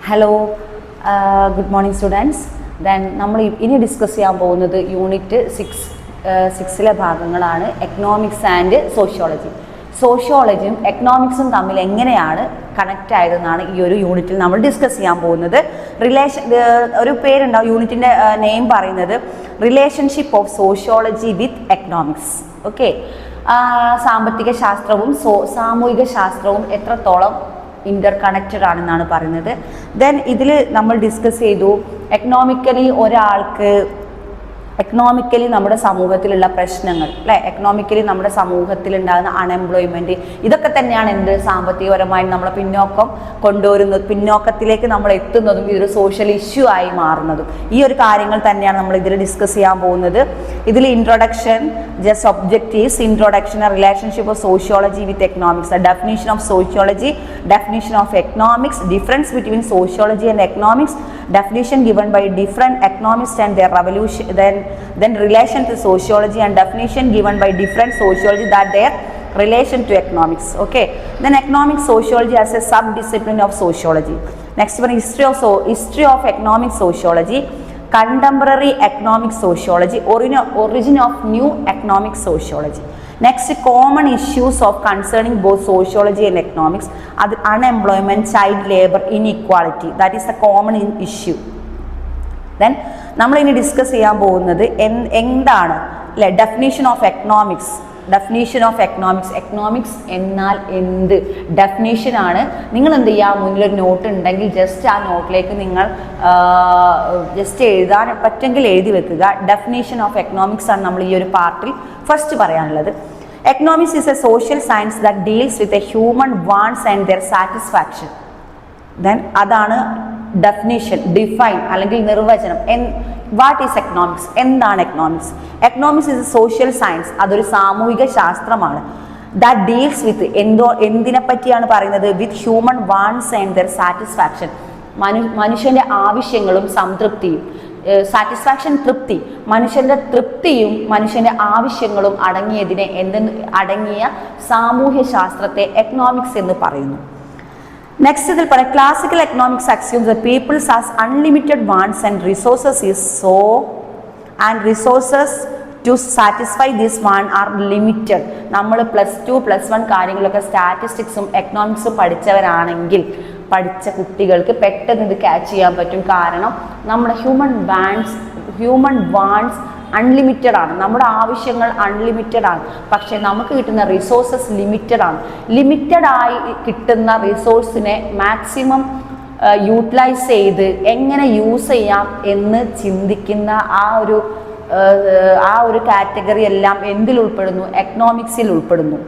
Hello, good morning students. Then നമ്മൾ ഇനി discuss ചെയ്യാൻ പോകുന്നത് യൂണിറ്റ് 6 ഭാഗങ്ങളാണ് എക്കണോമിക്സ് ആൻഡ് സോഷ്യോളജി. സോഷ്യോളജിയും എക്കണോമിക്സും തമ്മിൽ എങ്ങനെയാണ് കണക്റ്റ് ആയതെന്നാണ് ഈ ഒരു യൂണിറ്റിൽ നമ്മൾ ഡിസ്കസ് ചെയ്യാൻ പോകുന്നത്. ഒരു പേരുണ്ടാവും, യൂണിറ്റിൻ്റെ നെയിം പറയുന്നത് relationship of sociology with economics. Okay, സാമ്പത്തിക ശാസ്ത്രവും സാമൂഹിക ശാസ്ത്രവും എത്രത്തോളം ഇൻ്റർ കണക്റ്റഡ് ആണെന്നാണ് പറയുന്നത്. ദെൻ ഇതിൽ നമ്മൾ ഡിസ്കസ് ചെയ്തു എക്കണോമിക്കലി നമ്മുടെ സമൂഹത്തിലുള്ള പ്രശ്നങ്ങൾ അല്ലേ, എക്കണോമിക്കലി നമ്മുടെ സമൂഹത്തിലുണ്ടാകുന്ന അൺഎംപ്ലോയ്മെൻറ്റ്, ഇതൊക്കെ തന്നെയാണ് എന്ത് സാമ്പത്തികപരമായി നമ്മളെ പിന്നോക്കത്തിലേക്ക് നമ്മൾ എത്തുന്നതും ഇതൊരു സോഷ്യൽ ഇഷ്യൂ ആയി മാറുന്നതും. ഈ ഒരു കാര്യങ്ങൾ തന്നെയാണ് നമ്മൾ ഇതിൽ ഡിസ്കസ് ചെയ്യാൻ പോകുന്നത്. ഇതിൽ introduction, just objectives, introduction, relationship of sociology with economics, definition of sociology, definition of economics, difference between sociology and economics, definition given by different economists and their revolution, then relation to sociology and definition given by different sociology that their relation to economics. Okay, then economic sociology as a sub-discipline of sociology. Next one, history of economic sociology, contemporary economic sociology, origin of new economic sociology. Next, common issues of concerning both sociology and economics, unemployment, child labor, inequality, that is the common issue. Then നമ്മൾ ഇനി discuss ചെയ്യാൻ പോകുന്നത് എന്താണ് അല്ലെ, definition of economics. Economics എന്നാൽ എന്ത് ഡെഫിനേഷനാണ്. നിങ്ങൾ എന്ത് ചെയ്യുക, മുന്നിലൊരു നോട്ട് ഉണ്ടെങ്കിൽ ജസ്റ്റ് ആ നോട്ടിലേക്ക് നിങ്ങൾ ജസ്റ്റ് എഴുതാൻ പറ്റുമെങ്കിൽ എഴുതി വെക്കുക. ഡെഫിനേഷൻ ഓഫ് എക്കണോമിക്സ് ആണ് നമ്മൾ ഈ ഒരു പാർട്ടിൽ ഫസ്റ്റ് പറയാനുള്ളത്. Economics is A social science that deals with a human wants and their satisfaction. Then അതാണ് ഡെഫിനിഷൻ, ഡിഫൈൻ അല്ലെങ്കിൽ നിർവചനം. വാട്ട് ഈസ് എക്കണോമിക്സ്, എന്താണ് economics? Economics is A social science, അതൊരു സാമൂഹിക ശാസ്ത്രമാണ്. ദാറ്റ് ഡീൽസ് വിത്ത് എന്തിനെ പറ്റിയാണ് പറയുന്നത്? With human wants and their satisfaction, മനുഷ്യൻ്റെ ആവശ്യങ്ങളും സംതൃപ്തിയും. സാറ്റിസ്ഫാക്ഷൻ, തൃപ്തി, മനുഷ്യൻ്റെ തൃപ്തിയും മനുഷ്യൻ്റെ ആവശ്യങ്ങളും അടങ്ങിയ സാമൂഹ്യ ശാസ്ത്രത്തെ എക്കണോമിക്സ് എന്ന് പറയുന്നു. നെക്സ്റ്റ് ഇതിൽ പറയാം, classical economics assumes the peoples has unlimited wants and resources to satisfy this want are limited. നമ്മൾ +2+1 കാര്യങ്ങളൊക്കെ സ്റ്റാറ്റിസ്റ്റിക്സും എക്കണോമിക്സും പഠിച്ച കുട്ടികൾക്ക് പെട്ടെന്ന് ഇത് ക്യാച്ച് ചെയ്യാൻ പറ്റും. കാരണം നമ്മുടെ ഹ്യൂമൻ വാണ്ട്സ് അൺലിമിറ്റഡ് ആണ്, നമ്മുടെ ആവശ്യങ്ങൾ അൺലിമിറ്റഡ് ആണ്. പക്ഷേ നമുക്ക് കിട്ടുന്ന റിസോഴ്സസ് ലിമിറ്റഡ് ആണ്. ലിമിറ്റഡായി കിട്ടുന്ന റിസോഴ്സിനെ മാക്സിമം യൂട്ടിലൈസ് ചെയ്ത് എങ്ങനെ യൂസ് ചെയ്യാം എന്ന് ചിന്തിക്കുന്ന ആ ഒരു കാറ്റഗറി എല്ലാം എന്തിൽ ഉൾപ്പെടുന്നു? എക്കണോമിക്സിൽ ഉൾപ്പെടുന്നു.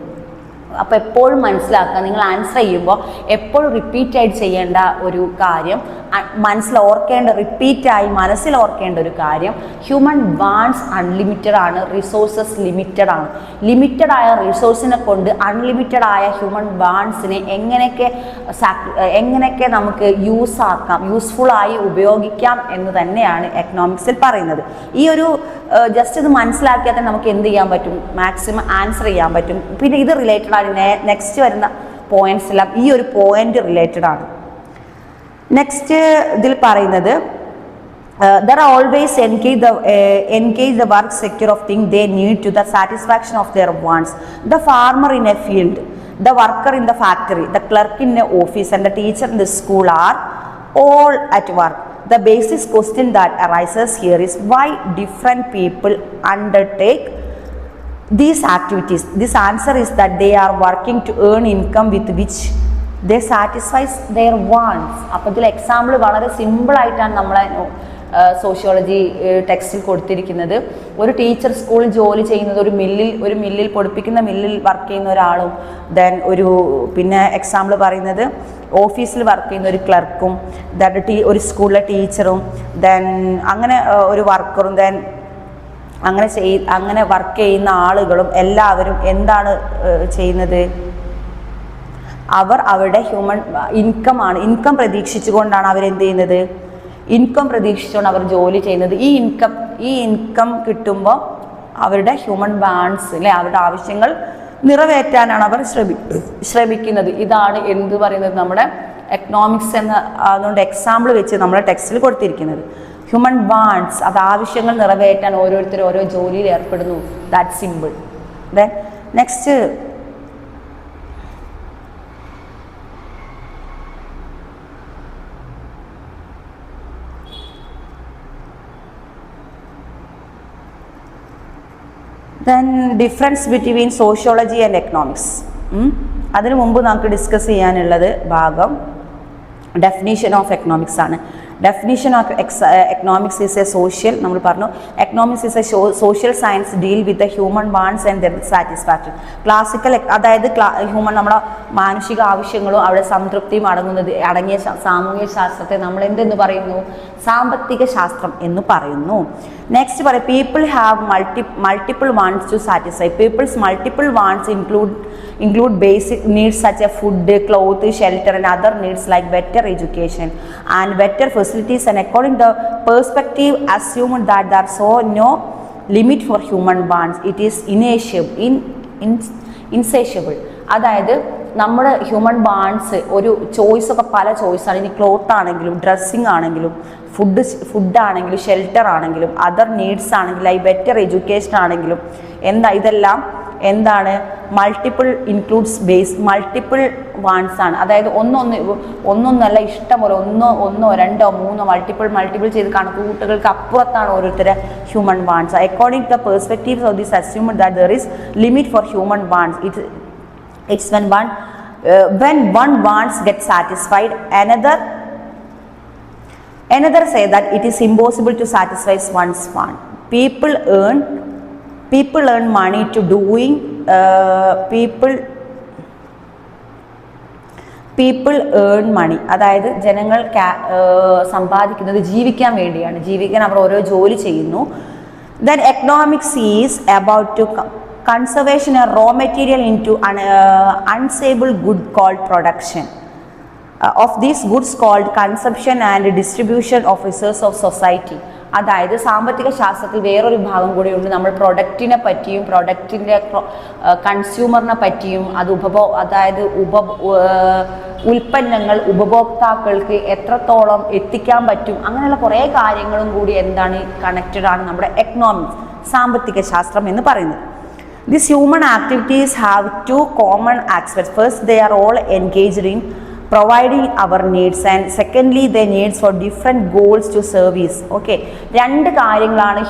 അപ്പോൾ എപ്പോഴും മനസ്സിലാക്കുക, നിങ്ങൾ ആൻസർ ചെയ്യുമ്പോൾ എപ്പോഴും റിപ്പീറ്റായിട്ട് ചെയ്യേണ്ട ഒരു കാര്യം, റിപ്പീറ്റായി മനസ്സിൽ ഓർക്കേണ്ട ഒരു കാര്യം, ഹ്യൂമൻ വാണ്ട്സ് അൺലിമിറ്റഡ് ആണ്, റിസോഴ്സസ് ലിമിറ്റഡ് ആണ്. ലിമിറ്റഡ് ആയ റിസോഴ്സിനെ കൊണ്ട് അൺലിമിറ്റഡ് ആയ ഹ്യൂമൻ വാണ്ട്സിനെ എങ്ങനെയൊക്കെ നമുക്ക് യൂസ്ഫുള്ളായി ഉപയോഗിക്കാം എന്ന് തന്നെയാണ് എക്കണോമിക്സിൽ പറയുന്നത്. ഈ ഒരു ജസ്റ്റ് ഇത് മനസ്സിലാക്കിയാൽ തന്നെ നമുക്ക് എന്ത് ചെയ്യാൻ പറ്റും? മാക്സിമം ആൻസർ ചെയ്യാൻ പറ്റും. പിന്നെ ഇത് റിലേറ്റഡ് ആണ്, നെക്സ്റ്റ് വരുന്ന പോയിന്റ്സ് എല്ലാം ഈ ഒരു പോയിന്റ് റിലേറ്റഡ് ആണ്. നെക്സ്റ്റ് ഇതിൽ പറയുന്നത് there are always engage the work sector of things they need to the satisfaction of their wants. The farmer in a field, the worker in the factory, the clerk in a office and the teacher in the school are all at work. The basic question that arises here is why different people undertake these activities. This answer is that they are working to earn income with which they satisfy their wants. അപ്പോൾ ഇതിൽ example വളരെ സിമ്പിളായിട്ടാണ് നമ്മളെ sociology ടെക്സ്റ്റിൽ കൊടുത്തിരിക്കുന്നത്. ഒരു teacher സ്കൂളിൽ ജോലി ചെയ്യുന്നത് ഒരു മില്ലിൽ പൊടിപ്പിക്കുന്ന മില്ലിൽ വർക്ക് ചെയ്യുന്ന ഒരാളും, ദെൻ പിന്നെ എക്സാമ്പിൾ പറയുന്നത് ഓഫീസിൽ വർക്ക് ചെയ്യുന്ന ഒരു ക്ലർക്കും, ഒരു സ്കൂളിലെ ടീച്ചറും, ദെൻ അങ്ങനെ ഒരു വർക്കറും, ദെൻ അങ്ങനെ വർക്ക് ചെയ്യുന്ന ആളുകളും എല്ലാവരും എന്താണ് ചെയ്യുന്നത്? അവരുടെ ഹ്യൂമൻ ഇൻകം പ്രതീക്ഷിച്ചുകൊണ്ടാണ് അവരെന്ത് ചെയ്യുന്നത്? പ്രതീക്ഷിച്ചുകൊണ്ട് അവർ ജോലി ചെയ്യുന്നത്. ഈ ഇൻകം കിട്ടുമ്പോൾ അവരുടെ ഹ്യൂമൻ വാണ്ട്സ് അല്ലെ, അവരുടെ ആവശ്യങ്ങൾ നിറവേറ്റാനാണ് അവർ ശ്രമിക്കുന്നത്. ഇതാണ് എന്ത് പറയുന്നത്? നമ്മുടെ എക്കണോമിക്സ് എന്ന അതുകൊണ്ട് എക്സാമ്പിൾ വെച്ച് നമ്മുടെ ടെക്സ്റ്റിൽ കൊടുത്തിരിക്കുന്നത്. ഹ്യൂമൻ വാണ്ട്സ്, അത് ആവശ്യങ്ങൾ നിറവേറ്റാൻ ഓരോരുത്തരും ഓരോ ജോലിയിൽ ഏർപ്പെടുന്നു. That simple. Then next difference between sociology and economics. അതിനു മുമ്പ് നമുക്ക് ഡിസ്കസ് ചെയ്യാനുള്ളത് ഭാഗം ഡെഫിനീഷൻ ഓഫ് എക്കണോമിക്സ് ആണ്. Definition of economics is A social, നമ്മൾ പറഞ്ഞു economics is A social science deal with the human wants and their satisfaction. Classical അതായത് human നമ്മുടെ മാനുഷിക ആവശ്യങ്ങളും അവിടെ സംതൃപ്തിയും അടങ്ങിയ സാമൂഹ്യ ശാസ്ത്രത്തെ നമ്മൾ എന്തെന്ന് പറയുന്നു? സാമ്പത്തിക ശാസ്ത്രം എന്ന് പറയുന്നു. നെക്സ്റ്റ് പറയാം, people have multiple wants to satisfy. People's multiple wants include basic needs such as food, clothes, shelter and other needs like better education and better facilities, and according to the perspective assumed that there are so no limit for human wants, it is insatiable. അതായത് നമ്മുടെ human wants ഒരു choice ഒക്കെ പല ചോയ്സാണ്. ഇനി cloth ആണെങ്കിലും dressing ആണെങ്കിലും food ആണെങ്കിലും shelter ആണെങ്കിലും അതർ നീഡ്സ് ആണെങ്കിലും ലൈക്ക് ബെറ്റർ എഡ്യൂക്കേഷൻ ആണെങ്കിലും ഇതെല്ലാം എന്താണ്? മൾട്ടിപ്പിൾ ഇൻക്ലൂഡ്സ് മൾട്ടിപ്പിൾ വാണ്ട്സ് ആണ്. അതായത് ഒന്നൊന്നല്ല, ഇഷ്ടം പോലെ ഒന്നോ രണ്ടോ മൂന്നോ മൾട്ടിപ്പിൾ ചെയ്ത് കണക്കുകൂട്ടുകൾക്ക് അപ്പുറത്താണ് ഓരോരുത്തരുടെ human wants. According to the perspectives of this assumed that there is limit for human wants. It's when one wants get satisfied, another say that it is impossible to satisfy one's want. People earn money to doing people earn money. അതായത് ജനങ്ങൾ സമ്പാദിക്കുന്നത് ജീവിക്കാൻ വേണ്ടിയാണ്. ജീവിക്കാൻ അവർ ഓരോ ജോലി ചെയ്യുന്നു. Then economics is about to conservation of raw material into an unsaleable good called production. Of these goods called consumption and distribution of resources of society. അതായത് സാമ്പത്തിക ശാസ്ത്രത്തിൽ വേറൊരു ഭാഗം കൂടിയുണ്ട്. നമ്മൾ പ്രൊഡക്റ്റിനെ പറ്റിയും പ്രൊഡക്റ്റിൻ്റെ കൺസ്യൂമറിനെ പറ്റിയും അതായത് ഉൽപ്പന്നങ്ങൾ ഉപഭോക്താക്കൾക്ക് എത്രത്തോളം എത്തിക്കാൻ പറ്റും, അങ്ങനെയുള്ള കുറേ കാര്യങ്ങളും കൂടി എന്താണ് കണക്റ്റഡ് ആണ് നമ്മുടെ എക്കണോമിക്സ്, സാമ്പത്തിക ശാസ്ത്രം എന്ന് പറയുന്നത്. These human activities have two common aspects. First, they are all engaged in providing our needs, and secondly their needs for different goals to service. Okay, രണ്ട് കാര്യങ്ങളാണ്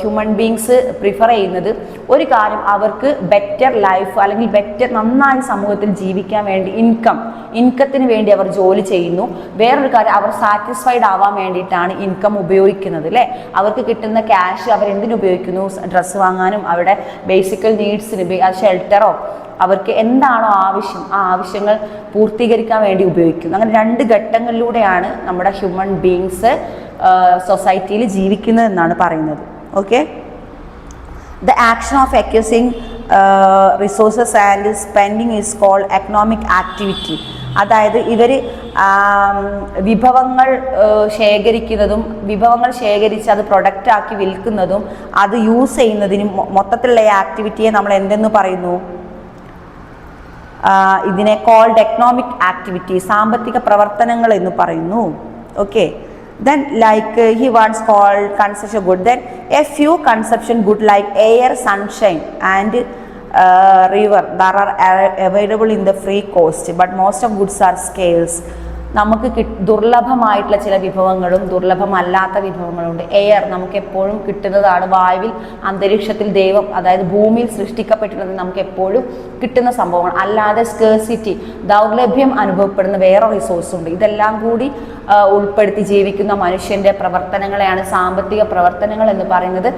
ഹ്യൂമൻ ബീങ്സ് പ്രിഫർ ചെയ്യുന്നത്. ഒരു കാര്യം അവർക്ക് ബെറ്റർ ലൈഫ് അല്ലെങ്കിൽ better നന്നായി സമൂഹത്തിൽ ജീവിക്കാൻ വേണ്ടി ഇൻകത്തിന് വേണ്ടി അവർ ജോലി ചെയ്യുന്നു. വേറൊരു കാര്യം അവർ സാറ്റിസ്ഫൈഡ് ആവാൻ വേണ്ടിയിട്ടാണ് ഇൻകം ഉപയോഗിക്കുന്നത് അല്ലേ. അവർക്ക് കിട്ടുന്ന ക്യാഷ് അവരെന്തിനു ഉപയോഗിക്കുന്നു? ഡ്രസ്സ് വാങ്ങാനും അവരുടെ ബേസിക്കൽ നീഡ്സിന്, ഷെൽട്ടറോ അവർക്ക് എന്താണോ ആവശ്യം ആ ആവശ്യങ്ങൾ പൂർത്തീകരിക്കാൻ വേണ്ടി ഉപയോഗിക്കുന്നു. അങ്ങനെ രണ്ട് ഘട്ടങ്ങളിലൂടെയാണ് നമ്മുടെ ഹ്യൂമൻ ബീങ്സ് സൊസൈറ്റിയിൽ ജീവിക്കുന്നത് എന്നാണ് പറയുന്നത്. Okay, the action of acquiring resources and spending is called economic activity. അതായത് ഇവർ വിഭവങ്ങൾ ശേഖരിക്കുന്നതും വിഭവങ്ങൾ ശേഖരിച്ച് അത് പ്രൊഡക്റ്റാക്കി വിൽക്കുന്നതും അത് യൂസ് ചെയ്യുന്നതിനും മൊത്തത്തിലുള്ള ആക്ടിവിറ്റിയെ നമ്മൾ എന്തെന്ന് പറയുന്നു? ഇതിനെ കോൾഡ് എക്കണോമിക് ആക്ടിവിറ്റി, സാമ്പത്തിക പ്രവർത്തനങ്ങൾ എന്ന് പറയുന്നു. Okay, then like he once called consumption good, then a few consumption good like air, sunshine and river that are available in the free coast, but most of goods are scarce. നമുക്ക് ദുർലഭമായിട്ടുള്ള ചില വിഭവങ്ങളും ദുർലഭമല്ലാത്ത വിഭവങ്ങളുണ്ട്. Air നമുക്ക് എപ്പോഴും കിട്ടുന്നതാണ്. വായുവിൽ അന്തരീക്ഷത്തിൽ ദൈവം അതായത് ഭൂമിയിൽ സൃഷ്ടിക്കപ്പെട്ടിട്ടുള്ളത് നമുക്ക് എപ്പോഴും കിട്ടുന്ന സംഭവങ്ങൾ. അല്ലാതെ സ്കേഴ്സിറ്റി ദൗർലഭ്യം അനുഭവപ്പെടുന്ന വേറെ റിസോഴ്സ് ഉണ്ട്. ഇതെല്ലാം കൂടി ഉൾപ്പെടുത്തി ജീവിക്കുന്ന മനുഷ്യൻ്റെ പ്രവർത്തനങ്ങളെയാണ് സാമ്പത്തിക പ്രവർത്തനങ്ങൾ എന്ന് പറയുന്നത്.